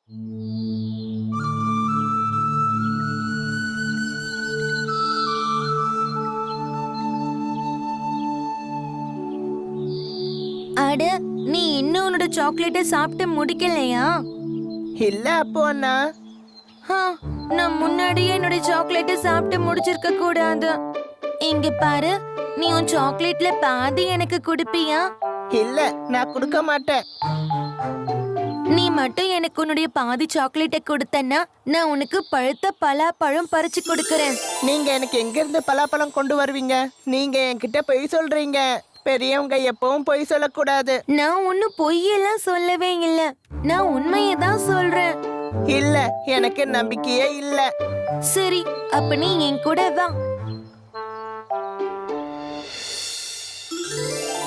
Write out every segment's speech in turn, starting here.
அட, நீ இன்னும் உன்னோட சாக்லேட்டை சாப்பிட்டு முடிக்கலையா? இல்ல அப்போ அண்ணா. நான் முன்னாடியே என்னோட சாக்லேட்டை சாப்பிட்டு முடிச்சிருக்க கூடாது. இங்க பாரு, நீ உன் சாக்லேட்ல பாதி எனக்கு கொடுப்பியா? இல்ல, நான் கொடுக்க மாட்டேன். நீ மட்டும் எனக்கு உன்னுடைய பாதி சாக்லேட்டை கொடுத்தன்னா நான் உனக்கு பழுத்த பலாப்பழம் பறிச்சு கொடுக்கறேன். நீங்க எனக்கு எங்க இருந்து பலாப்பழம் கொண்டு வருவீங்க? நீங்க என்கிட்ட பொய் சொல்றீங்க. பெரியவங்க எப்பவும் பொய் சொல்லக்கூடாது. நான் ஒன்னும் பொய்யெல்லாம் சொல்லவே இல்ல, நான் உண்மையை தான் சொல்றேன். இல்ல, எனக்கு நம்பிக்கையே இல்ல. சரி, அப்ப நீ என் கூட வா.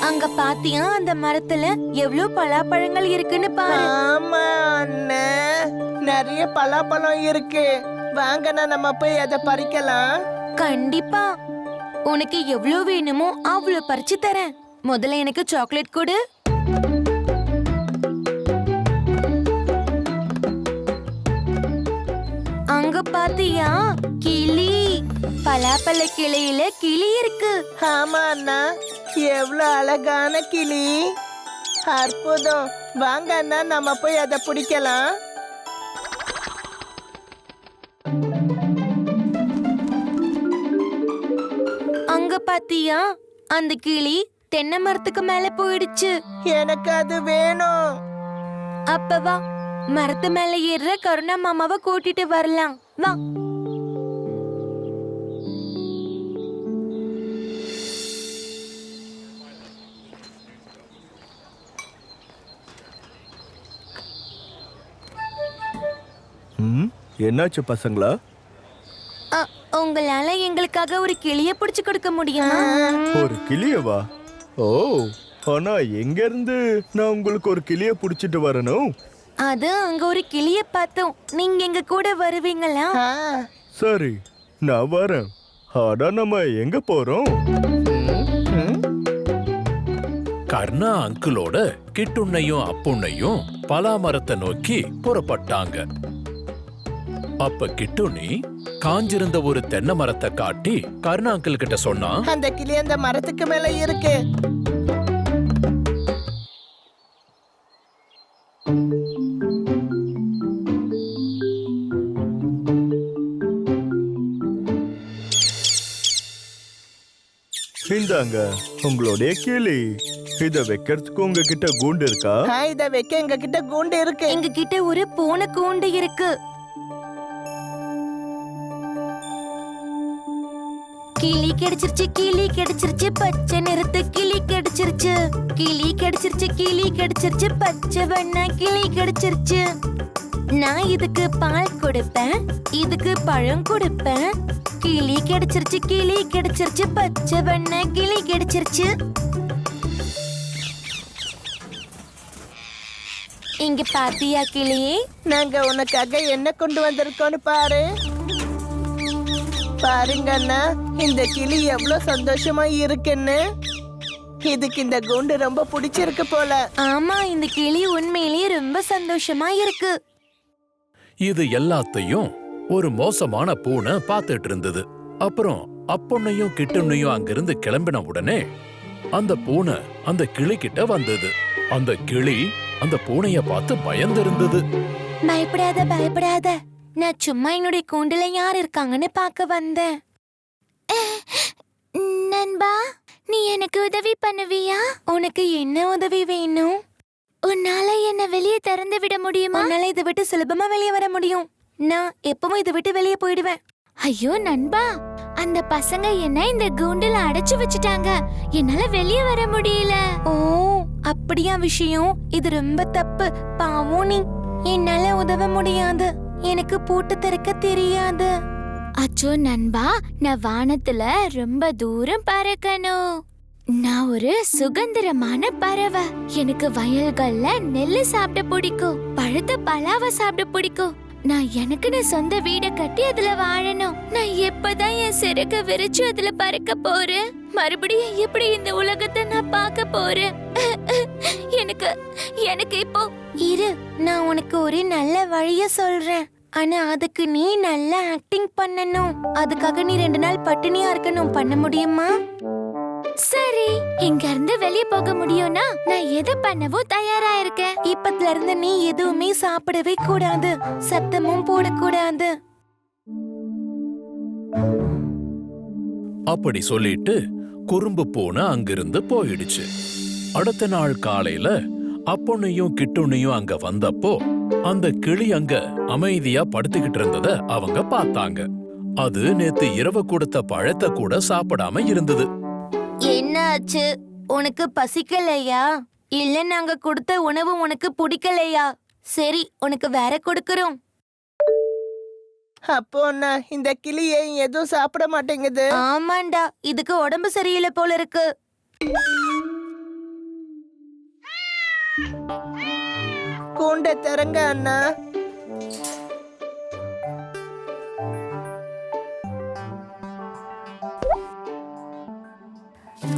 அங்க பாத்தியா அந்த மரத்துல எவ்வளவு பலாப்பழங்கள் இருக்குன்னு பாரு. ஆமா அண்ணே, நிறைய பலாப்பழம் இருக்கு. வாங்கண்ணா, நம்ம போய் அதை பறிக்கலாம். கண்டிப்பா, உனக்கு எவ்வளவு வேணுமோ அவ்வளவு பறிச்சு தரேன். முதல்ல எனக்கு சாக்லேட் கொடு. அங்க பாத்தியா கிளி? பலாப்பழ கிளையில கிளி இருக்கு. ஆமா அண்ணா, எவ்வளவு அழகான கிளி. அற்புதம். வாங்க அண்ணா, நம்ம போய் அதை பிடிக்கலாம். அங்க பாத்தியா அந்த கிளி தென்னை மரத்துக்கு மேல போயிடுச்சு. எனக்கு அது வேணும். அப்ப வா, மரத்து மேல ஏறுற கருணா மாமாவை கூட்டிட்டு வரலாம். வா. என்னாச்சு பசங்களா? உங்களால எங்களுக்காக ஒரு கிளிய பிடிச்சு கொடுக்க முடியுமா? ஒரு கிளியவா? ஓ, ஆனா எங்க இருந்து நான் உங்களுக்கு ஒரு கிளிய புடிச்சிட்டு வரணும்? அது அங்க ஒரு கிளிய பார்த்தோம். நீங்க எங்க கூட வருவீங்களா? சரி, நான் வரேன். ஆனா நம்ம எங்க போறோம்? கர்ணா அங்கிளோட கிட்டுண்ணையும் அப்புண்ணையும் பலாமரத்தை நோக்கி புறப்பட்டாங்க. அப்ப கிட்டுண்ணி காஞ்சிருந்த ஒரு தென்னை மரத்தை காட்டி கர்ணா அங்கிள் கிட்ட சொன்னா, அந்த கிளி அந்த மரத்துக்கு மேல இருக்கு. இந்தாங்க உங்களுடைய கிளி. இத வைக்கிறதுக்கு உங்ககிட்ட கூண்டு இருக்கா? இத வைக்க எங்க கிட்ட கூண்டு இருக்கு. எங்க கிட்ட ஒரு பூனை கூண்டு இருக்கு. கிளி கிடைச்சிருச்சு, கிளி கிடைச்சிருச்சு, பச்சை நிறத்து கிளி கிடைச்சிருச்சு. கிளி கிடைச்சிருச்சு, கிளி கிடைச்சிருச்சு, பச்சை வண்ண கிளி கிடைச்சிருச்சு. நான் இதுக்கு பால் கொடுப்பேன், இதுக்கு பழம் கொடுப்பேன். கிளி கிடைச்சிருச்சு, கிளி கிடைச்சிருச்சு, பச்சை வண்ண கிளி கிடைச்சிருச்சு. இங்க பாத்தியா கிளியே? நாங்க உனக்காக என்ன கொண்டு வந்திருக்கோம்னு பாரு. பாருங்க அண்ணா, இந்த கிளி எவ்வளவு சந்தோஷமா இருக்குன்னு. இதுக்கு இந்த கூண்டு ரொம்ப பிடிச்சிருக்கு போல. ஆமா, இந்த கிளி உண்மையிலேயே ரொம்ப சந்தோஷமா இருக்கு. இது எல்லாத்தையும் ஒரு மோசமான பூனை பார்த்துட்டு இருந்தது. அப்புறம் அப்புண்ணையும் கிட்டுண்ணையும் அங்கிருந்து கிளம்பின உடனே அந்த பூனை அந்த கிளி கிட்ட வந்தது. அந்த கிளி அந்த பூனைய பார்த்து பயந்திருந்தது. பயப்படாத, பயப்படாத. நான் சும்மா என்னுடைய கூண்டுல யார் இருக்காங்கன்னு பார்க்க வந்தேன். நண்பா, நீ எனக்கு உதவி பண்ணுவியா? உனக்கு என்ன உதவி வேணும்? உன்னால என்ன வெளியே திறந்து விட முடியுமா? உன்னால இதை விட்டு சுலபமா வெளியே வர முடியும். நான் எப்பவும் இதை விட்டு வெளியே போயிடுவேன். ஐயோ நண்பா, அந்த பசங்க என்ன இந்த கூண்டுல அடைச்சு வச்சுட்டாங்க. என்னால வெளியே வர முடியல. ஓ, அப்படியா விஷயம்? இது ரொம்ப தப்பு. பாவம் நீ. என்னால உதவ முடியாது. எனக்கு பூட்டு திறக்க தெரியாது. அச்சோ நண்பா, நான் வானத்துல ரொம்ப தூரம் பறக்கணும். நான் ஒரு சுதந்திரமான பறவை. எனக்கு வயல்கள்ல நெல்லு சாப்பிட பிடிக்கும், பழுத்த பலாவை சாப்பிட பிடிக்கும். நான் எனக்குன்னு சொந்த வீட கட்டி அதுல வாழணும். நான் எப்பதான் என் சிறக விரிச்சு அதுல பறக்க போறேன்? மறுபடியும் எப்படி இந்த உலகத்தை நான் பார்க்க போறேன்? எனக்கு எனக்கு இப்போ இரு, நான் உனக்கு ஒரு நல்ல வழிய சொல்றேன். ஆனா அதுக்கு நீ நல்லா ஆக்டிங் பண்ணணும். அதுக்காக நீ 2 நாள் பட்டினியா இருக்கணும். பண்ண முடியுமா? சரி, இங்க இருந்து வெளிய போக முடியும்னா நான் எதை பண்ணவோ தயாரா இருக்கேன். இப்பத்துல இருந்து நீ எதுவுமே சாப்பிடவே கூடாது, சத்தமும் போடக்கூடாது. அப்படி சொல்லிட்டு குறும்பு பூனை அங்கிருந்து போயிடுச்சு. அடுத்த நாள் காலையில அப்பொன்னையும் கிட்டுன்னையும் அங்க வந்தப்போ அந்த கிளி அங்க அமைதியா படுத்துக்கிட்டு இருந்தத அவங்க பார்த்தாங்க. அது நேத்து இரவு கொடுத்த பழத்தை கூட சாப்பிடாம இருந்தது. என்ன ஆச்சு? உனக்கு பசிக்கலையா? இல்ல நாங்க கொடுத்த உணவு உனக்கு பிடிக்கலையா? சரி, உனக்கு வேற கொடுக்கறோம். அப்போ அண்ணா, இந்த கிளி ஏன் எதுவும் சாப்பிட மாட்டேங்குது? ஆமாண்டா, இதுக்கு உடம்பு சரியில்லை போல இருக்கு. கூண்ட திறங்க அண்ணா.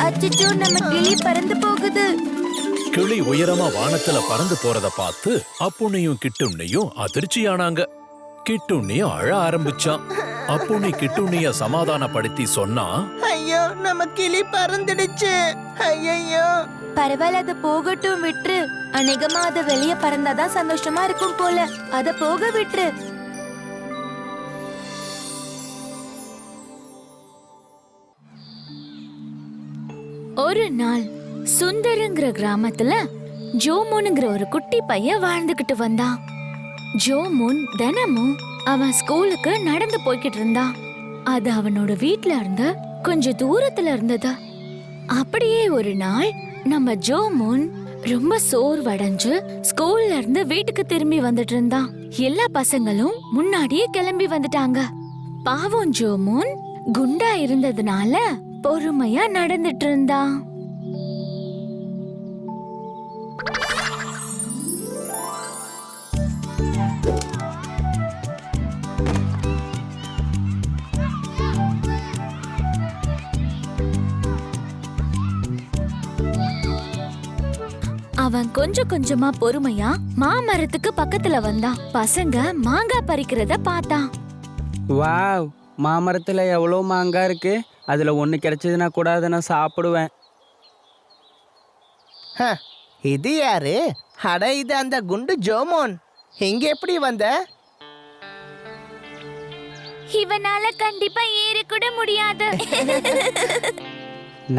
அச்சச்சோ, நம்ம கிளி பறந்து போகுது. கிளி உயரமா வானத்துல பறந்து போறத பார்த்து அப்புண்ணையும் கிட்டுண்ணையும் அதிர்ச்சியானாங்க. கிட்டுண்ணியும் அழ ஆரம்பிச்சான். அப்புண்ணி கிட்டுண்ணிய சமாதானப்படுத்தி சொன்னா, ஐயோ, நம்ம கிளி பறந்துடுச்சு. ஐயோ. பரவாயில்ல, அது போகட்டும், விட்டுரு. அநேகமா அது வெளியே பறந்தாதான் சந்தோஷமா இருக்கும் போல. அத போக விட்டுரு. ஒரு நாள் சுந்தருங்கிற கிராமத்துல ஜோமோனுங்கிற ஒரு குட்டி பையன் வாழ்ந்துகிட்டு வந்தான். ஜோமோன் தினமும் அவன் ஸ்கூலுக்கு நடந்து போய்கிட்டு இருந்தான். அது அவனோட வீட்ல இருந்த கொஞ்சம் தூரத்துல இருந்தது. அப்படியே ஒரு நாள் நம்ம ஜோமோன் ரொம்ப சோர்வடைஞ்சு ஸ்கூல்ல இருந்து வீட்டுக்கு திரும்பி வந்துட்டு இருந்தான். எல்லா பசங்களும் முன்னாடியே கிளம்பி வந்துட்டாங்க. பாவம் ஜோமோன் குண்டா இருந்ததுனால பொறுமையா நடந்துட்டு இருந்தான். அவன் கொஞ்சம் கொஞ்சமா பொறுமையா மாமரத்துக்கு பக்கத்துல வந்தான். பசங்க மாங்காய் பறிக்கிறத பார்த்தான். வாவ், மாமரத்துல எவ்வளோ மாங்காய் இருக்கு. அதுல ஒண்ணு கிடைச்சதுன்னா கூட அதை நான் சாப்பிடுவேன். இது யாரு? அட, இது அந்த குண்டு ஜோமோன். இங்க எப்படி வந்த? இவனால கண்டிப்பா ஏறி கூட முடியாது.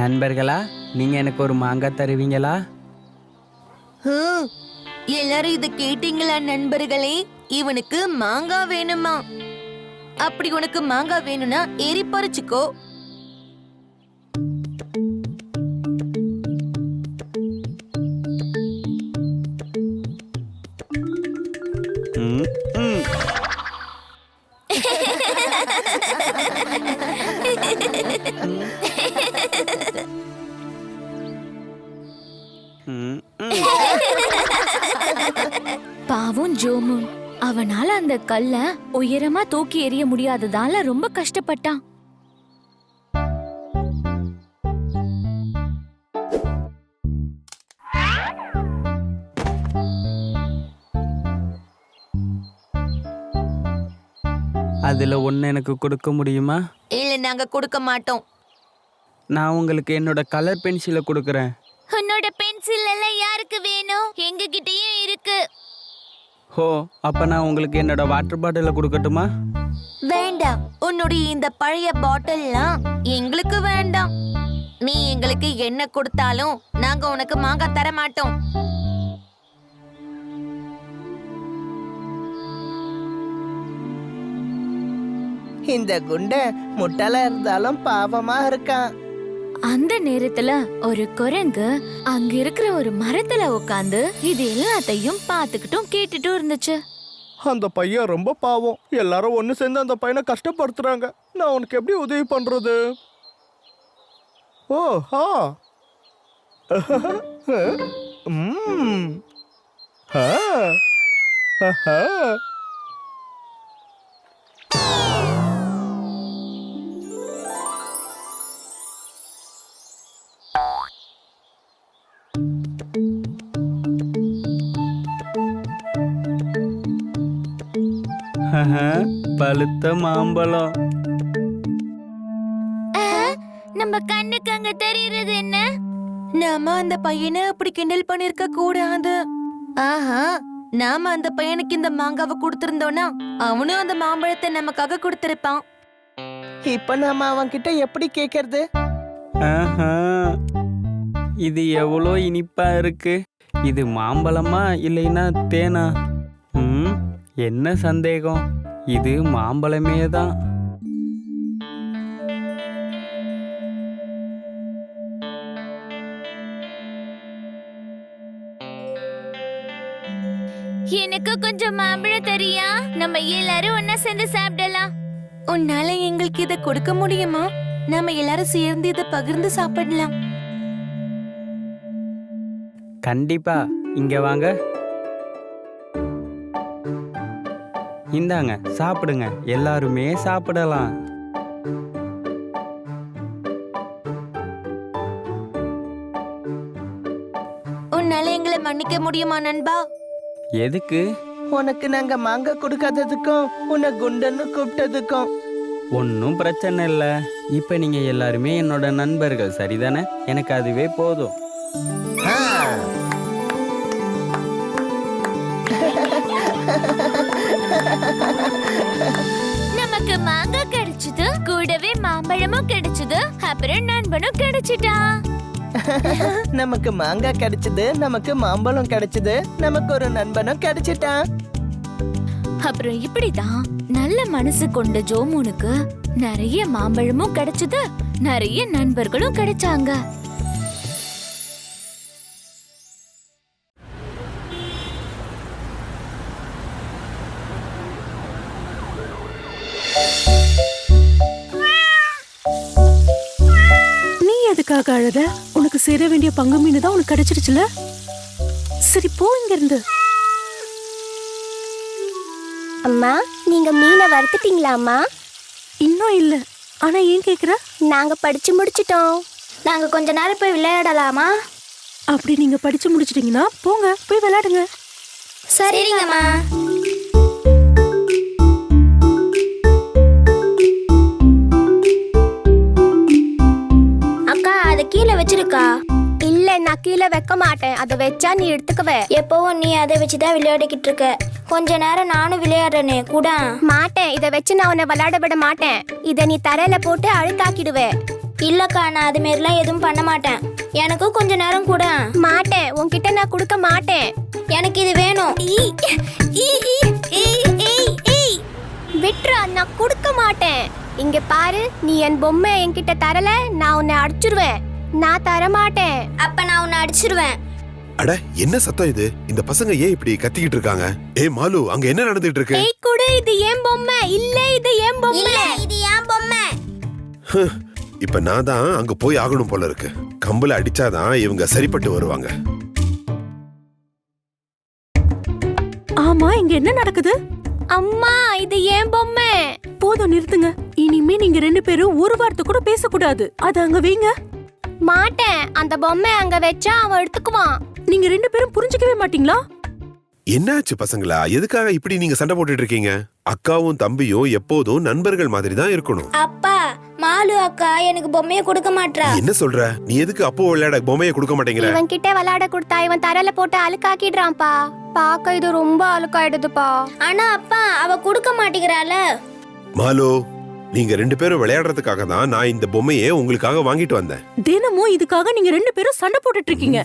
நண்பர்களா, நீங்க எனக்கு ஒரு மாங்காய் தருவீங்களா? எல்லாரும் இத கேட்டீங்களா நண்பர்களே? இவனுக்கு மாங்காய் வேணுமா? அப்படி உனக்கு மாங்காய் வேணும்னா ஏறி பறிச்சுக்கோ. ம், ம். ம், ம். பாவம் ஜோமோன் அவனால அந்த கல்ல உயரமா தூக்கி எறிய முடியாததால ரொம்ப கஷ்டப்பட்டான். அதுல ஒண்ணு எனக்கு கொடுக்க முடியுமா? இல்ல, நாங்க கொடுக்க மாட்டோம். நான் உங்களுக்கு என்னோட கலர் பென்சிலை கொடுக்கறேன். உன்னோட பென்சில் எல்லாம் யாருக்கு வேணும்? எங்க கிட்டயும் இருக்கு. ஹோ, அப்ப நான் உங்களுக்கு என்னோட வாட்டர் பாட்டில கொடுக்கட்டுமா? வேண்டாம், உன்னுடைய இந்த பழைய பாட்டில்லாம் எங்களுக்கு வேண்டாம். நீ எங்களுக்கு என்ன கொடுத்தாலும் நாங்க உனக்கு மாங்காய் தர மாட்டோம். இந்த குண்ட முட்டாளா இருந்தாலும் பாவமா இருக்கான். அந்த நேரத்துல ஒரு குரங்கு அங்க இருக்கிற ஒரு மரத்துல உட்கார்ந்து இது எல்லாத்தையும் பார்த்துக்கிட்டும் கேட்டுட்டும் இருந்துச்சு. அந்த பையன் ரொம்ப பாவம். எல்லாரும் ஒண்ணு சேர்ந்து அந்த பையனை கஷ்டப்படுத்துறாங்க. நான் உனக்கு எப்படி உதவி பண்றது? ஓ ஹா ம். ஆ. ஆஹா. பழுத்த மாம்பழம். நம்ம கண்ணுக்கு அங்க தெரியறது என்ன? நாம அந்த பையனை அப்படி கிண்டல் பண்ணிருக்க கூடாது. ஆஹா, நாம அந்த பையனுக்கு இந்த மாங்காவை கொடுத்திருந்தோம்னா அவனும் அந்த மாம்பழத்தை நமக்காக கொடுத்திருப்பான். இப்ப நாம அவன்கிட்ட எப்படி கேக்குறது? ஆஹா, இது எவ்வளோ இனிப்பா இருக்கு. இது மாம்பழமா இல்லைன்னா தேனா? என்ன சந்தேகம், இது மாம்பழமே தான். எனக்கு கொஞ்சம் மாம்பழம் தரியா? நம்ம எல்லாரும் ஒன்னா சேர்ந்து சாப்பிடலாம். உன்னால எங்களுக்கு இத கொடுக்க முடியுமா? நாம எல்லாரும் சேர்ந்து இத பகிர்ந்து சாப்பிடலாம். கண்டிப்பா, இங்க வாங்க. இந்தாங்க, சாப்பிடுங்க. எல்லாருமே சாப்பிடலாம். உன்னால எங்களை மன்னிக்க முடியுமா நண்பா? எதுக்கு? உனக்கு நாங்க மாங்காய் கொடுக்காததுக்கும் உன்னை குண்டன்னு கூப்பிட்டதுக்கும். ஒன்றும் பிரச்சனை இல்லை. இப்போ நீங்க எல்லாருமே என்னோட நண்பர்கள், சரிதானே? எனக்கு அதுவே போதும். நமக்கு மாங்காய் கிடைச்சது, கூடவே மாம்பழமும் கிடைச்சது, அப்புறம் நண்பனும் கிடைச்சிட்டான். நமக்கு மாங்காய் கிடைச்சது, நமக்கு மாம்பழம் கிடைச்சது, நமக்கு ஒரு நண்பனும் கிடைச்சிட்டான். அப்புறம் இப்படிதான் நல்ல மனசு கொண்ட ஜோமோனுக்கு நிறைய மாம்பழமும் கிடைச்சது, நிறைய நண்பர்களும் கிடைச்சாங்க. எதுக்காக அழுத? உனக்கு சேர வேண்டிய பங்கு மீன் தான் உனக்கு கிடைச்சிருச்சுல. சரி, போ இங்க இருந்து. அம்மா, நீங்க மீனை வறுத்துட்டீங்களா அம்மா? இன்னும் இல்ல. ஆனா ஏன் கேக்குற? நாங்க படிச்சு முடிச்சிட்டோம். நாங்க கொஞ்ச நேரம் போய் விளையாடலாமா? அப்படி நீங்க படிச்சு முடிச்சிட்டீங்கன்னா போங்க, போய் விளையாடுங்க. சரிங்கம்மா. கீழே வச்சிருக்கா? இல்ல, நான் கீழே வைக்க மாட்டேன். அதை வச்சா நீ எடுத்துக்குவ. எப்பவும் நீ அதை வச்சுதான் விளையாடிக்கிட்டு இருக்க. கொஞ்ச நேரம் நானும் விளையாடுறேனே கூட. மாட்டேன், இதை வச்சு நான் உன்னை விளையாட விட மாட்டேன். இதை நீ தரையில போட்டு அழுத்தாக்கிடுவே. இல்லக்கா, நான் அது மாதிரிலாம் எதுவும் பண்ண மாட்டேன். எனக்கு கொஞ்ச நேரம் கூட. மாட்டேன், உன்கிட்ட நான் கொடுக்க மாட்டேன். எனக்கு இது வேணும். விட்ரா, நான் கொடுக்க மாட்டேன். இங்க பாரு, நீ என் பொம்மை என்கிட்ட தரல, நான் உன்னை அடிச்சிருவேன். நான் தர மாட்டேன். அப்ப நான் உன்னை அடிச்சிருவேன். அட, என்ன சத்தம் இது? இந்த பசங்க ஏன் இப்படி கத்திக்கிட்டு இருக்காங்க? ஏய் மாலு, அங்க என்ன நடந்துட்டு இருக்கு? ஏய் குடு, இது ஏன் பொம்மை. இல்ல, இது ஏன் பொம்மை. இல்ல, இது ஏன் பொம்மை. இப்ப நான் தான் அங்க போய் ஆகணும் போல இருக்கு. கம்புல அடிச்சாதான் இவங்க சரிப்பட்டு வருவாங்க. ஆமா, இங்க என்ன நடக்குது? அம்மா, இது ஏன் பொம்மை. போதும், நிறுத்துங்க. இனிமே நீங்க ரெண்டு பேரும் ஒரு வார்த்தை கூட பேசக்கூடாது. அது அங்க வைங்க. மாட்டேன், அந்த பொம்மை அங்க வச்சா அவன் எடுத்துக்குவான். நீங்க ரெண்டு பேரும் புரிஞ்சுக்கவே மாட்டீங்களா? என்னாச்சு பசங்களா? எதுக்காக இப்படி நீங்க சண்டை போட்டுட்டு இருக்கீங்க? அக்காவும் தம்பியும் எப்போதும் நண்பர்கள் மாதிரி தான் இருக்கணும். அப்பா, மாலு அக்கா எனக்கு பொம்மையை கொடுக்க மாட்டா. என்ன சொல்ற? நீ எதுக்கு அப்போ விளையாட பொம்மையை கொடுக்க மாட்டேங்கிற? இவன் கிட்ட விளையாட கொடுத்தா இவன் தரையில போட்டு அழுக்காக்கிடுறான்ப்பா. பாக்க இது ரொம்ப அழுக்காயிடுதுப்பா. ஆனா அப்பா, அவ கொடுக்க மாட்டேங்கிறாள. மாலு, நீங்க ரெண்டு பேரும் விளையாடுறதுக்காக தான் நான் இந்த பொம்மையை உங்களுக்காக வாங்கிட்டு வந்தேன். தினமும் இதுக்காக நீங்க ரெண்டு பேரும் சண்டை போட்டுட்டு இருக்கீங்க.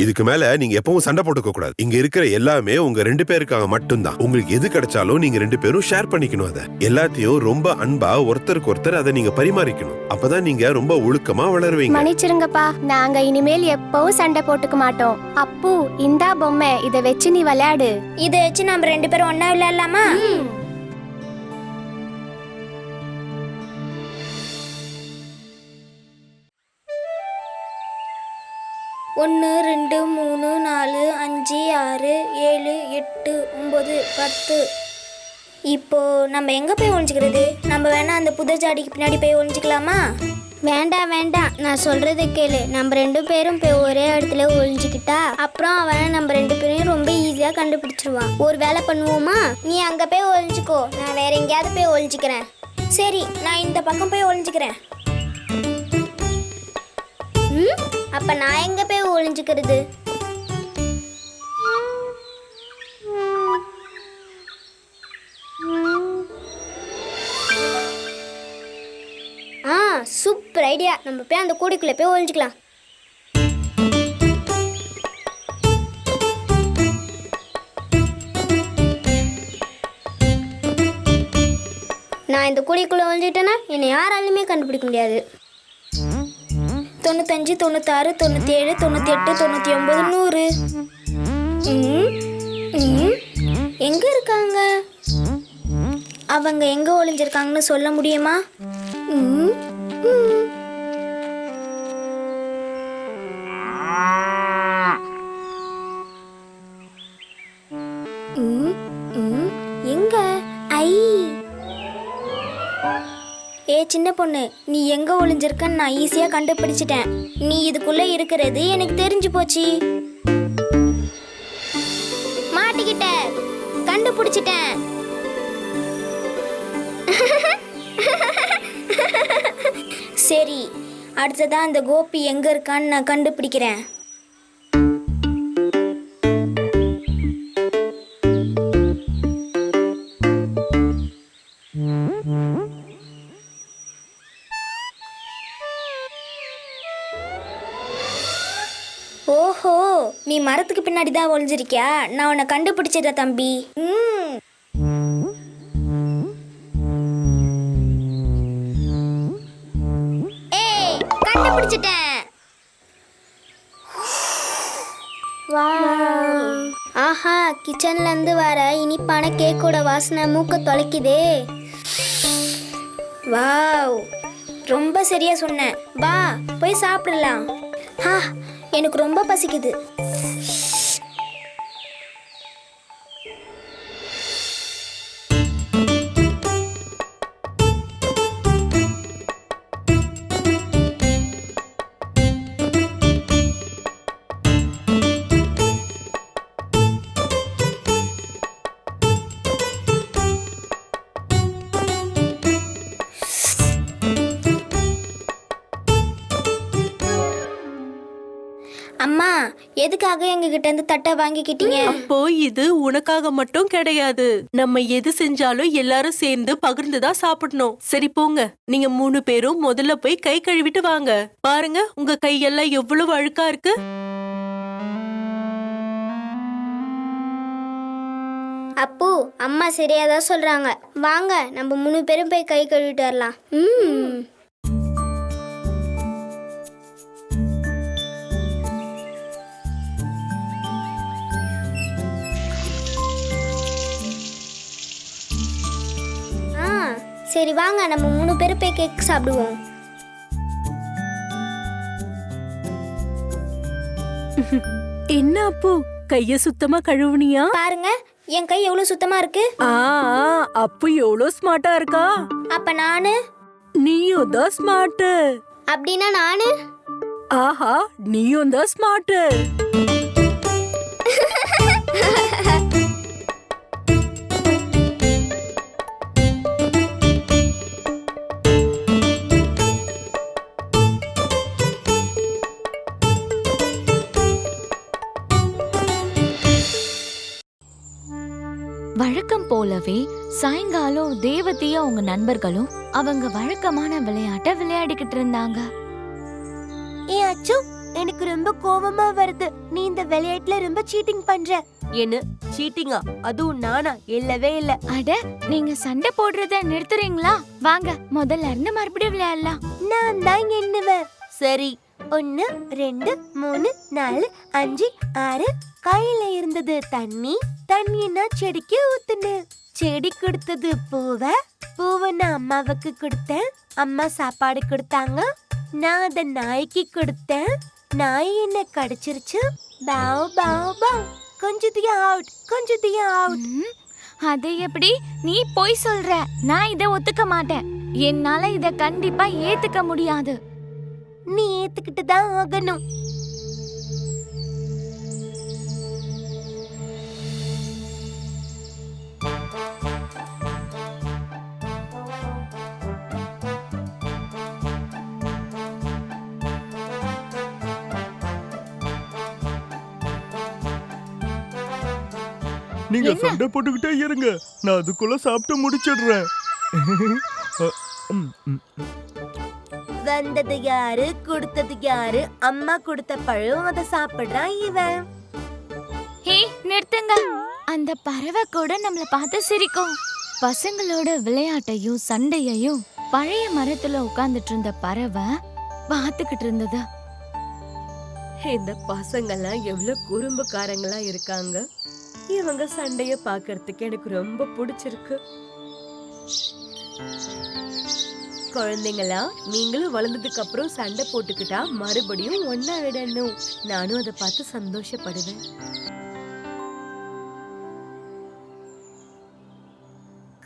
இதுக்கு மேல நீங்க எப்பவும் சண்டை போட்டுக்க கூடாது. இங்க இருக்கிற எல்லாமே உங்க ரெண்டு பேருக்காக மட்டும்தான். உங்களுக்கு எது கிடைச்சாலும் நீங்க ரெண்டு பேரும் ஷேர் பண்ணிக்கணும். அத எல்லாத்தையும் ரொம்ப அன்பா ஒருத்தருக்கு ஒருத்தர் அதை நீங்க பரிமாறிக்கணும். அப்பதான் நீங்க ரொம்ப ஒழுக்கமா வளருவீங்க. மன்னிச்சிருங்கப்பா, நாங்க இனிமேல் எப்பவும் சண்டை போட்டுக்க மாட்டோம். அப்பு, இந்தா பொம்மை, இதை வச்சு நீ விளையாடு. இதை வச்சு நம்ம ரெண்டு பேரும் ஒன்னா விளையாடலாமா? 1 2 3 4 5 6 7 8 9 10. இப்போ நம்ம எங்க போய் ஒளிஞ்சுக்கிறது? நம்ம வேணா அந்த புதர் ஜாடிக்கு பின்னாடி போய் ஒளிஞ்சுக்கலாமா? வேண்டாம் வேண்டாம், நான் சொல்றதை கேளு. நம்ம 2 பேரும் போய் ஒரே இடத்துல ஒளிஞ்சுக்கிட்டா அப்புறம் அவனை நம்ம 2 பேரையும் ரொம்ப ஈஸியா கண்டுபிடிச்சிருவான். ஒரு வேலை பண்ணுவோமா? நீ அங்க போய் ஒளிஞ்சுக்கோ, நான் வேற எங்கேயாவது போய் ஒளிஞ்சுக்கிறேன். சரி, நான் இந்த பக்கம் போய் ஒளிஞ்சுக்கிறேன். அப்ப நான் எங்க போய் ஒளிஞ்சுக்கிறது? Super idea. நம்ம போய் அந்த கூடைக்குள்ள போய் ஒளிஞ்சுக்கலாம். நான் இந்த கூடைக்குள்ள ஒளிஞ்சுக்கிட்டேன்னா என்னை யாராலுமே கண்டுபிடிக்க முடியாது. 95, 96, 97, 98, 99, 100. எங்க இருக்காங்க? அவங்க எங்க ஒளிஞ்சிருக்காங்கன்னு சொல்ல முடியுமா? எங்க? ஏ சின்ன பொண்ணு, நீ எங்க ஒளிஞ்சிருக்கன்னு நான் ஈஸியா கண்டுபிடிச்சிட்டேன். நீ இதுக்குள்ள இருக்கிறது எனக்கு தெரிஞ்சு போச்சு. மாட்டிக்கிட்ட, கண்டுபிடிச்சிட்டேன். சரி, அடுத்ததான் அந்த கோபி எங்க இருக்கான்னு நான் கண்டுபிடிக்கிறேன். ஓஹோ, நீ மரத்துக்கு பின்னாடி தான் ஒளிஞ்சிருக்கியா? நான் உன்னை கண்டுபிடிச்சிட்டேன் தம்பி. ஏய், கண்டுபிடிச்சிட்டேன். ஆஹா, கிச்சன்ல இருந்து வர இனிப்பான கேக்கோட வாசனை மூக்க தொலைக்குதே. வாவ், ரொம்ப சரியா சொன்னேன். வா போய் சாப்பிடலாம். எனக்கு ரொம்ப பசிக்குது. அம்மா, எதுக்காக எங்க கிட்ட இருந்து தட்டை வாங்கிக்கிட்டீங்க? அப்போ இது உனக்காக மட்டும் கிடையாது. நம்ம எது செஞ்சாலும் எல்லாரும் சேர்ந்து பகிர்ந்துதான் சாப்பிடணும். சரி போங்க, நீங்க 3 பேரும் முதல்ல போய் கை கழுவிட்டு வாங்க. பாருங்க, உங்க கையெல்லாம் எவ்வளவு அழுக்கா இருக்கு. அப்போ அம்மா சரியாதான் சொல்றாங்க. வாங்க, நம்ம 3 பேரும் போய் கை கழுவிட்டு வரலாம். சரி வாங்க, நம்ம 3 பேரும் போய் கேக் சாப்பிடுவோம். என்ன அப்பு, கைய சுத்தமா கழுவுனியா? பாருங்க, என் கை எவ்வளவு சுத்தமா இருக்கு. அப்பு எவ்வளவு ஸ்மார்ட்டா இருக்கா. அப்ப நானு? நீயும் தான் ஸ்மார்ட். அப்படின்னா நானு? ஆஹா, நீயும் தான் ஸ்மார்ட். வழக்கம் போலவே சாயங்காலம் தேவதையும் அவங்க நண்பர்களும் அவங்க வழக்கமான விளையாட்டை விளையாடிக்கிட்டு இருந்தாங்க. ஏ அச்சு, எனக்கு ரொம்ப கோவமா வருது. நீ இந்த விளையாட்டுல ரொம்ப சீட்டிங் பண்ற. என்ன சீட்டிங்கா? அதுவும் நானா? இல்லவே இல்ல. அட, நீங்க சண்டை போடுறத நிறுத்துறீங்களா? வாங்க, முதல்ல இருந்து மறுபடியும் விளையாடலாம். நான் தான் எண்ணுவேன். சரி, 1, 2, 3, 4, 5, 6. கையில இருந்தது தண்ணி. தண்ணினா செடிக்கு ஊத்துனு. செடி கொடுத்தது பூவை. பூவை நான் அம்மாவுக்கு கொடுத்தேன். அம்மா சாப்பாடு கொடுத்தாங்க. நான் அத நாய்க்கு கொடுத்தேன். நாய் என்ன கடிச்சிருச்சு. பாவ் பாவ் பாவ். கொஞ்சத்தையும் அவுட், கொஞ்சத்தையும் அவுட். அது எப்படி? நீ போய் சொல்ற. நான் இத ஒத்துக்க மாட்டேன். என்னால இத கண்டிப்பா ஏத்துக்க முடியாது. நீ ஏத்துக்கிட்டு தான் ஆகணும். நீங்க சண்டை போட்டுக்கிட்டே இருங்க, நான் அதுக்குள்ள சாப்பிட்டு முடிச்சிடுறேன். வந்தது யாரு, கொடுத்தது யாரு? அம்மா கொடுத்த பழம், அதை சாப்பிடுறான் இவன். ஹே நிறுத்துங்க. அந்த பறவை கூட நம்மள பார்த்து சிரிக்கும். பசங்களோட விளையாட்டையும் சண்டையையும் பழைய மரத்துல உட்கார்ந்துட்டு இருந்த பறவை பார்த்துக்கிட்டு இருந்தது. இந்த பசங்கெல்லாம் எவ்வளவு குறும்புக்காரங்களா இருக்காங்க. இவங்க சண்டைய பாக்குறதுக்கு எனக்கு ரொம்ப பிடிச்சிருக்கு. குழந்தைங்களா, நீங்களும் வளர்ந்ததுக்கு அப்புறம் சண்டை போட்டுக்கிட்டா மறுபடியும் ஒன்னா விடணும். நானும் அதை பார்த்து சந்தோஷப்படுவேன்.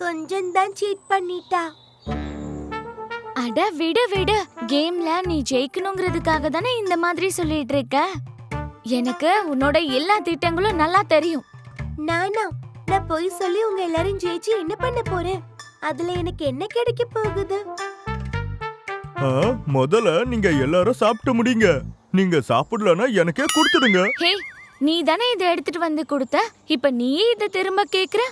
கொஞ்சம் தான் சீட் பண்ணிட்டா. அட விடு விடு. கேம்ல நீ ஜெயிக்கணுங்கிறதுக்காக தானே இந்த மாதிரி சொல்லிட்டு இருக்க. எனக்கு உன்னோட எல்லா திட்டங்களும் நல்லா தெரியும். நானா? நான் போய் சொல்லி உங்க எல்லாரும் ஜெயிச்சு என்ன பண்ண போறேன்? அதுல எனக்கு என்ன கிடைக்க போகுது? முதல்ல நீங்க எல்லாரும் சாப்பிட்டு முடிங்க. நீங்க சாப்பிடலன்னா எனக்கே கொடுத்துடுங்க. ஹே, நீ தானே இதை எடுத்துட்டு வந்து கொடுத்த. இப்ப நீயே இதை திரும்ப கேக்குற.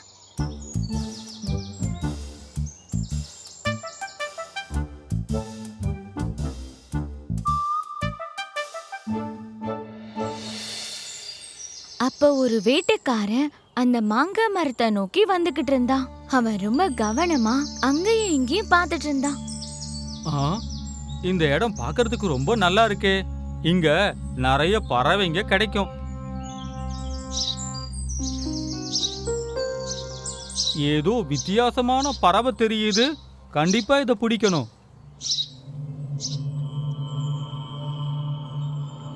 அப்ப ஒரு வேட்டைக்காரன் அந்த மாங்காய் மரத்தை நோக்கி வந்துகிட்டு இருந்தான். அவன் ரொம்ப கவனமா அங்கேயும் இங்கேயும் பார்த்துட்டு இருந்தான். இந்த இடம் பார்க்கிறதுக்கு ரொம்ப நல்லா இருக்கே. இங்க நிறைய பறவைங்க கிடைக்கும். ஏதோ வித்தியாசமான பறவை தெரியுது. கண்டிப்பா இதை பிடிக்கணும்.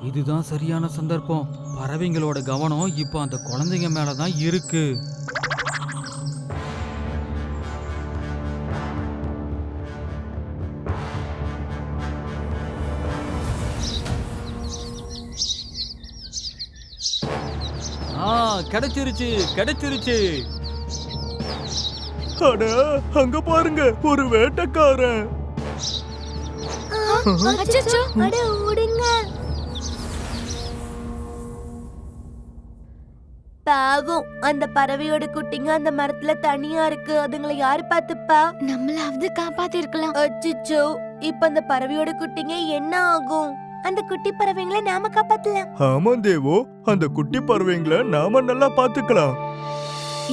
இதுதான் சரியான சந்தர்ப்பம். பறவைங்களோட கவனம் இப்போ அந்த குழந்தைங்க மேலதான் இருக்கு. கிடைச்சிருச்சு கிடைச்சிருச்சு. அட அங்க பாருங்க, ஒரு வேட்டைக்காரன். அச்சச்சோ. அட ஓடுங்க. பாவம், அந்த பறவையோட குட்டிங்க அந்த மரத்துல தனியா இருக்கு. அதுங்களை யாரு பாத்துப்பா? நம்மளாவது காப்பாத்தி இருக்கலாம். அச்சச்சோ, இப்ப அந்த பறவையோட குட்டிங்க என்ன ஆகும்? அந்த குட்டி பறவைங்களை நாம காப்பாத்தலாம். ஆமா தேவோ, அந்த குட்டி பறவைங்களை நாம நல்லா பாத்துக்கலாம்.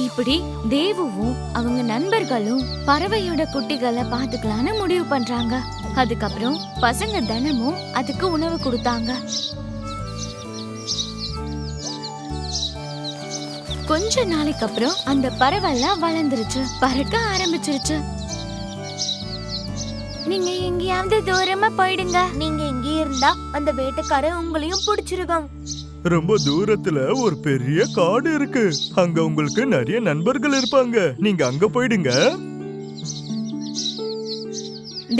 இப்படி தேவுவும் அவங்க நண்பர்களும் பறவையோட குட்டிகளை பாத்துக்கலான்னு முடிவு பண்றாங்க. அதுக்கப்புறம் பசங்க தினமும் அதுக்கு உணவு கொடுத்தாங்க. கொஞ்ச நாளைக்கு அப்புறம் அந்த பறவை எல்லாம் வளர்ந்துருச்சு, பறக்க ஆரம்பிச்சிருச்சு. நீங்க எங்கேயாவது தூரமா போயிடுங்க. நீங்க இங்கே இருந்தா அந்த வேட்டைக்காரன் உங்களையும் பிடிச்சிருவான். ரொம்ப தூரத்துல ஒரு பெரிய காடு இருக்கு. அங்க உங்களுக்கு நிறைய நண்பர்கள் இருப்பாங்க. நீங்க அங்க போயிடுங்க.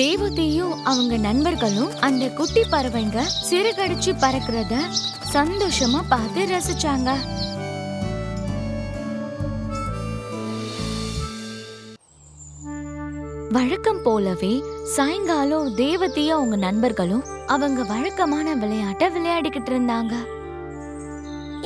தேவதையும் அவங்க நண்பர்களும் அந்த குட்டி பறவைங்க சிறகடிச்சு பறக்கிறத சந்தோஷமா பார்த்து ரசிச்சாங்க. வழக்கம் போலவே சாயங்காலம் தேவதையும் அவங்க நண்பர்களும் அவங்க வழக்கமான விளையாட்டை விளையாடிக்கிட்டு இருந்தாங்க.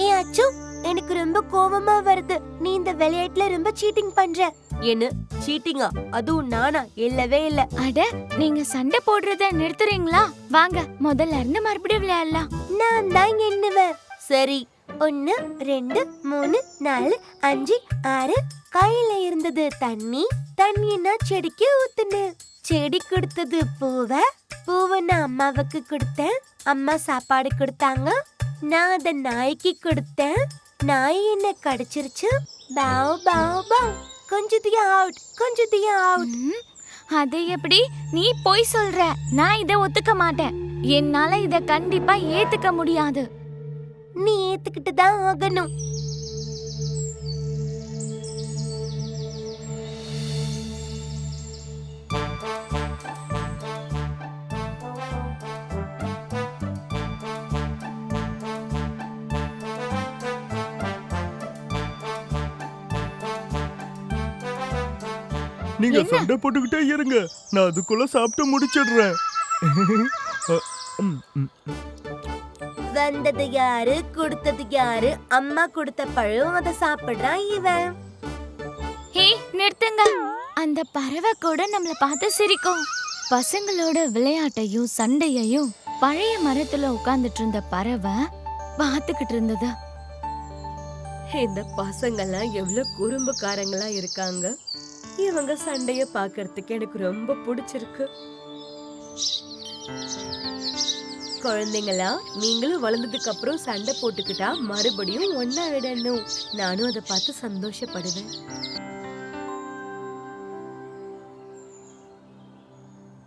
ஏ அச்சு, எனக்கு ரொம்ப கோவமா வருது. நீ இந்த விளையாட்டுல ரொம்ப சீட்டிங் பண்ற. என்ன சீட்டிங்கா? அதுவும் நானா? இல்லவே இல்ல. அட, நீங்க சண்டை போடுறத நிறுத்துறீங்களா? வாங்க முதல்ல இருந்து மறுபடியும் விளையாடலாம். நான் தான் எண்ணுவேன். சரி, 1 2 3 4 5 6. கையில இருந்தது தண்ணி. தண்ணினா செடிக்கு ஊத்துன. செடி கொடுத்தது பூவை. பூவை நான் அம்மாவுக்கு கொடுத்தேன். அம்மா சாப்பாடு கொடுத்தாங்க. நான் அத நாய்க்கு கொடுத்தேன். நாய் என்ன கடிச்சிருச்சு. பாவ் பாவ் பாவ். கொஞ்சம் அவுட், கொஞ்சம் அவுட். அது எப்படி? நீ போய் சொல்ற. நான் இதை ஒத்துக்க மாட்டேன். என்னால இத கண்டிப்பா ஏத்துக்க முடியாது. நீ ஏத்துக்கிட்டு தான் ஆகணும். நீங்க என்ன? சண்டை போட்டுக்கிட்டே இருங்க, நான் அதுக்குள்ள சாப்பிட்டு முடிச்சிடுறேன். வந்தது யாரு, கொடுத்தது யாரு? அம்மா கொடுத்த பழம், அதை சாப்பிடுறான் இவன். ஹே நிறுத்துங்க. அந்த பறவை கூட நம்மள பார்த்து சிரிக்கும். பசங்களோட விளையாட்டையும் சண்டையையும் பழைய மரத்துல உட்கார்ந்துட்டு இருந்த பறவை பார்த்துக்கிட்டு இருந்தது. இந்த பசங்கெல்லாம் எவ்வளவு குறும்புக்காரங்களா இருக்காங்க. இவங்க சண்டைய பார்க்கிறதுக்கு எனக்கு ரொம்ப பிடிச்சிருக்கு. குழந்தைங்களா, நீங்களும் வளர்ந்ததுக்கு அப்புறம் சண்டை போட்டுக்கிட்டா மறுபடியும் ஒன்னா விடணும். நானும் அதை பார்த்து சந்தோஷப்படுவேன்.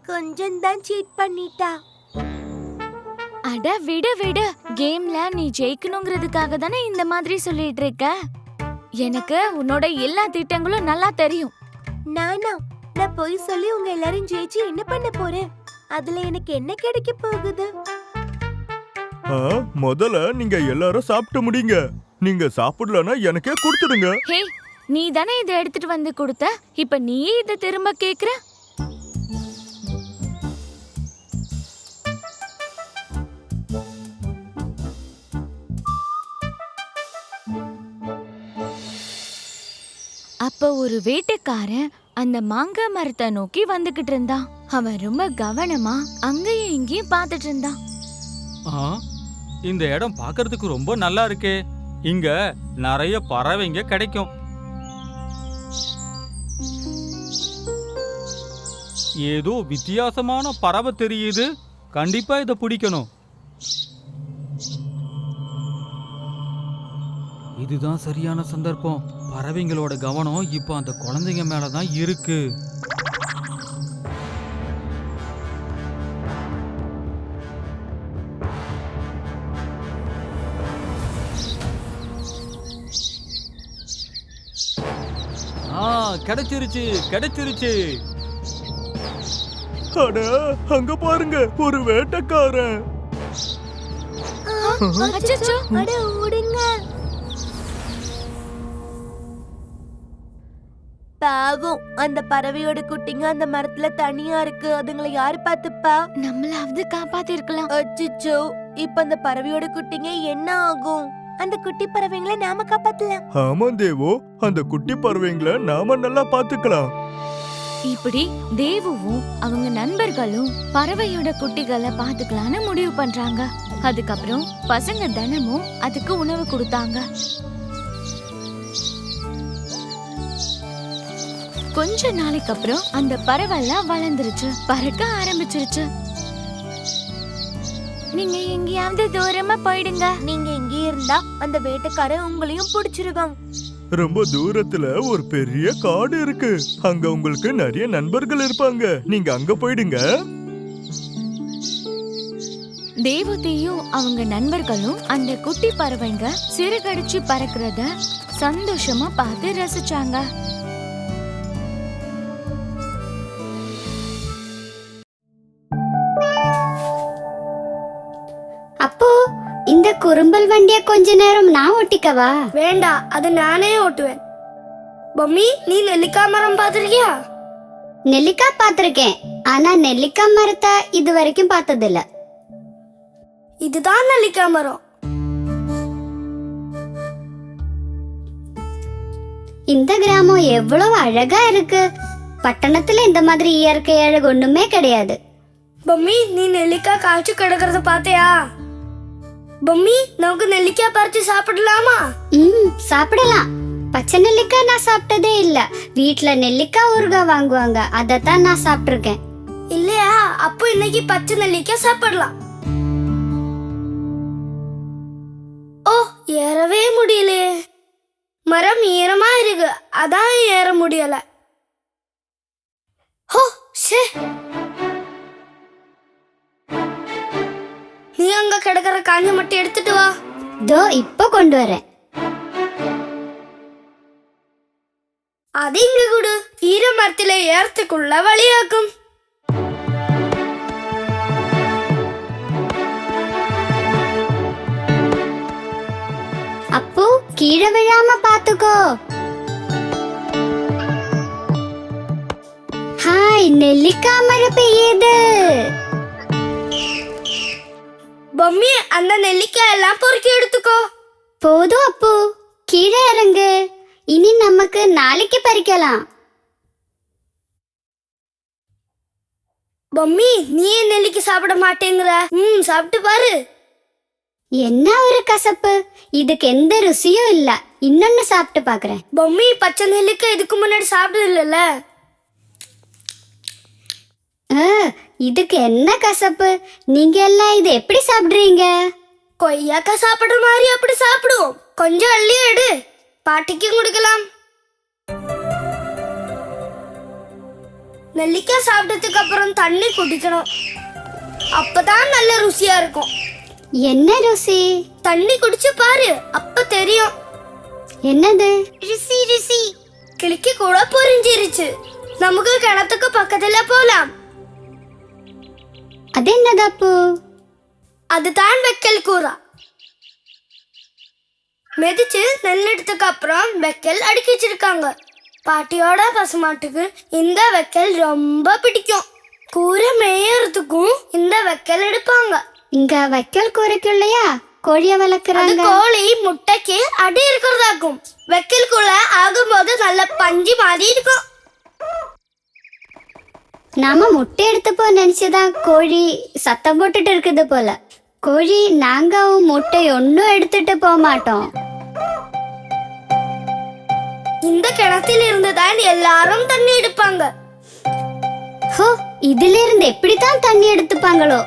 கொஞ்சம் தான் சீட் பண்ணிட்டா. அட விடு விடு. கேம்ல நீ ஜெயிக்கணுங்கிறதுக்காக தானே இந்த மாதிரி சொல்லிட்டு இருக்க. எனக்கு உன்னோட எல்லா திட்டங்களும் நல்லா தெரியும். நானா? நான் போய் சொல்லி உங்க எல்லாரும் ஜெயிச்சு என்ன பண்ண போறேன்? அதுல எனக்கு என்ன கிடைக்க போகுது? முதல்ல நீங்க எல்லாரும் சாப்பிட்டு முடிங்க. நீங்க சாப்பிடலன்னா எனக்கே கொடுத்துடுங்க. ஹே, நீ தானே இதை எடுத்துட்டு வந்து கொடுத்த. இப்ப நீயே இதை திரும்ப கேக்குற. அப்ப ஒரு வேட்டைக்காரன் அந்த மாங்காய் மரத்தை நோக்கி வந்துகிட்டு இருந்தான். அவன் ரொம்ப கவனமா அங்கேயும் இங்கேயும் பார்த்துட்டு இருந்தான். இந்த இடம் பார்க்கிறதுக்கு ரொம்ப நல்லா இருக்கே. இங்க நிறைய பறவைங்க கிடைக்கும். ஏதோ வித்தியாசமான பறவை தெரியுது. கண்டிப்பா இதை பிடிக்கணும். இதுதான் சரியான சந்தர்ப்பம். பறவைங்களோட கவனம் இப்போ அந்த குழந்தைங்க மேலதான் இருக்கு. கிடைச்சிருச்சு கிடைச்சிருச்சு. அட, அங்க பாருங்க, ஒரு வேட்டைக்காரன். அச்சச்சோ. அட ஓடுங்க. பாவம், அந்த பறவையோட குட்டிங்க அந்த மரத்துல தனியா இருக்கு. அதுங்களை யாரு பாத்துப்பா? நம்மளாவது காப்பாத்தி இருக்கலாம். அச்சச்சோ, இப்ப அந்த பறவையோட குட்டிங்க என்ன ஆகும்? அந்த குட்டி பறவைங்களை நாம காப்பாத்தலாம். ஆமா தேவோ, அந்த குட்டி பறவைங்களை நாம நல்லா பாத்துக்கலாம். இப்படி தேவுவும் அவங்க நண்பர்களும் பறவையோட குட்டிகளை பாத்துக்கலான்னு முடிவு பண்றாங்க. அதுக்கப்புறம் பசங்க தினமும் அதுக்கு உணவு கொடுத்தாங்க. கொஞ்ச நாளைக்கு அப்புறம் அந்த பறவை எல்லாம் வளர்ந்துருச்சு, பறக்க ஆரம்பிச்சிருச்சு. நீங்க எங்கேயாவது தூரமா போயிடுங்க. நீங்க இங்கே இருந்தா அந்த வேட்டைக்காரன் உங்களையும் பிடிச்சிருவான். ரொம்ப தூரத்துல ஒரு பெரிய காடு இருக்கு. அங்க உங்களுக்கு நிறைய நண்பர்கள் இருப்பாங்க. நீங்க அங்க போயிடுங்க. தேவதையும் அவங்க நண்பர்களும் அந்த குட்டி பறவைங்க சிறகடிச்சு பறக்கிறத சந்தோஷமா பார்த்து ரசிச்சாங்க. அப்போ இந்த குறும்பல் வண்டிய கொஞ்ச நேரம் நான் ஓட்டிக்கவா? வேண்டாம், அது நானே ஓட்டுவேன். பொம்மி, நீ நெல்லிக்காய் மரம் பாத்திருக்கியா? நெல்லிக்காய் பாத்திருக்கேன், ஆனா நெல்லிக்காய் மரத்தை இது வரைக்கும் பார்த்ததில்ல. இதுதான் நெல்லிக்காய் மரம். இந்த கிராமம் எவ்வளவு அழகா இருக்கு. பட்டணத்துல இந்த மாதிரி இயற்கை அழகு ஒண்ணுமே கிடையாது. பொம்மி, நீ நெல்லிக்காய் காய்ச்சி கிடக்கிறத பாத்தியா? பொம்மி, நமக்கு நெல்லிக்காய் பறிச்சு சாப்பிடலாமா? சாப்பிடலாம். பச்சை நெல்லிக்காய் நான் சாப்பிட்டதே இல்ல. வீட்ல நெல்லிக்காய் ஊறுகாய் வாங்குவாங்க, அதத்தான் நான் சாப்பிட்டிருக்கேன். இல்லையா? அப்போ இன்னைக்கு பச்சை நெல்லிக்காய் சாப்பிடலாம். ஓ, ஏறவே முடியலையே. மரம் ஈரமா இருக்கு, அதான் ஏற முடியல. ஹோ, ஷே. நீ அங்க கிடக்கிற காஞ்ச மட்டும் எடுத்துட்டு வா. தோ இப்ப கொண்டு வரேன். அது இங்க கொடு. ஈர மரத்தில ஏறத்துக்குள்ள வழியாக்கும். அப்போ கீழே விழாம பாத்துக்கோ. நெல்லிக்காய் மழை பெய்யுது. பொம்மி, அந்த நெல்லிக்காய் எல்லாம் பொறுக்கி எடுத்துக்கோ. போதும் அப்பு, கீழே இறங்கு. இனி நமக்கு நாளைக்கு பறிக்கலாம். பொம்மி, நீ ஏன் நெல்லிக்காய் சாப்பிட மாட்டேங்கிற? சாப்பிட்டு பாரு. என்ன ஒரு கசப்பு, இதுக்கு எந்த ருசியும் இல்ல. இன்னொன்னு சாப்பிட்டு பாக்குறேன். பொம்மி, பச்சை நெல்லிக்காய் இதுக்கு முன்னாடி சாப்பிட்டது இல்லைல்ல. இதுக்கு என்ன கசப்பு? நீங்க எல்லாம் இது எப்படி சாப்பிடுறீங்க? கொய்யாக்காய் சாப்பிடுற மாதிரி அப்படி சாப்பிடுவோம். கொஞ்சம் அள்ளி எடு, பாட்டிக்கும் கொடுக்கலாம். நெல்லிக்காய் சாப்பிட்டதுக்கு அப்புறம் தண்ணி குடிக்கணும், அப்பதான் நல்ல ருசியா இருக்கும். என்ன ருசி? தண்ணி குடிச்சு பாரு, அப்ப தெரியும். என்னது? ருசி ருசி. கிளிக்கு கூட புரிஞ்சிருச்சு. நமக்கு கிணத்துக்கு பக்கத்துல போலாம். அது என்னதாப்பு? அதுதான் வெக்கல் கூரா. மெதிச்சு நெல்லெடுத்துக்கு அப்புறம் வெக்கல் அடுக்கி வச்சிருக்காங்க. பாட்டியோட பசுமாட்டுக்கு இந்த வெக்கல் ரொம்ப பிடிக்கும். கூரை மேயறதுக்கும் இந்த வெக்கல் எடுப்பாங்க. இங்க வெக்கல் கூரைக்குள்ளையா கோழிய வளர்க்குறாங்க. கோழி முட்டைக்கு அடி இருக்கிறதாக்கும். வெக்கலுக்குள்ள ஆகும்போது நல்ல பஞ்சு மாதிரி இருக்கும். நாம முட்டை எடுத்துப்போ நினைச்சுதான் கோழி சத்தம் போட்டுட்டு இருக்குது போல. கோழி நாங்கவும் முட்டை ஒன்னும் எடுத்துட்டு போக மாட்டோம். இந்த கிணத்தில் இருந்துதான் எல்லாரும் தண்ணி எடுப்பாங்க. ஹோ, இதுல இருந்து எப்படித்தான் தண்ணி எடுத்துப்பாங்களோ?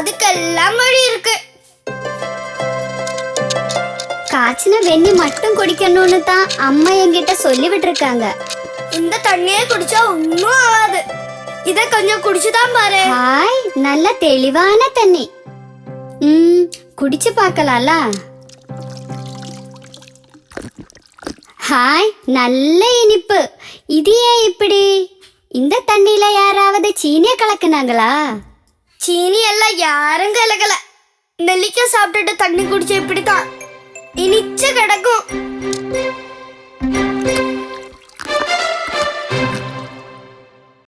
அதுக்கெல்லாம் வழி இருக்கு. காய்ச்சின வெண்ணி மட்டும் குடிக்கணும்னு தான் அம்மா என்கிட்ட சொல்லி விட்டுருக்காங்க. இந்த தண்ணியை குடிச்சா ஒன்னும் ஆகாது. இத கொஞ்சம் குடிச்சுதான் பாரு. ஹாய், நல்ல தெளிவான தண்ணி. குடிச்சு பார்க்கலாம்ல. ஹாய், நல்ல இனிப்பு. இது ஏன் இப்படி? இந்த தண்ணியில யாராவது சீனிய கலக்குனாங்களா? சீனி எல்லாம் யாரும் கலக்கல. நெல்லிக்காய் சாப்பிட்டுட்டு தண்ணி குடிச்ச இப்படித்தான் இனிச்சு கிடக்கும்.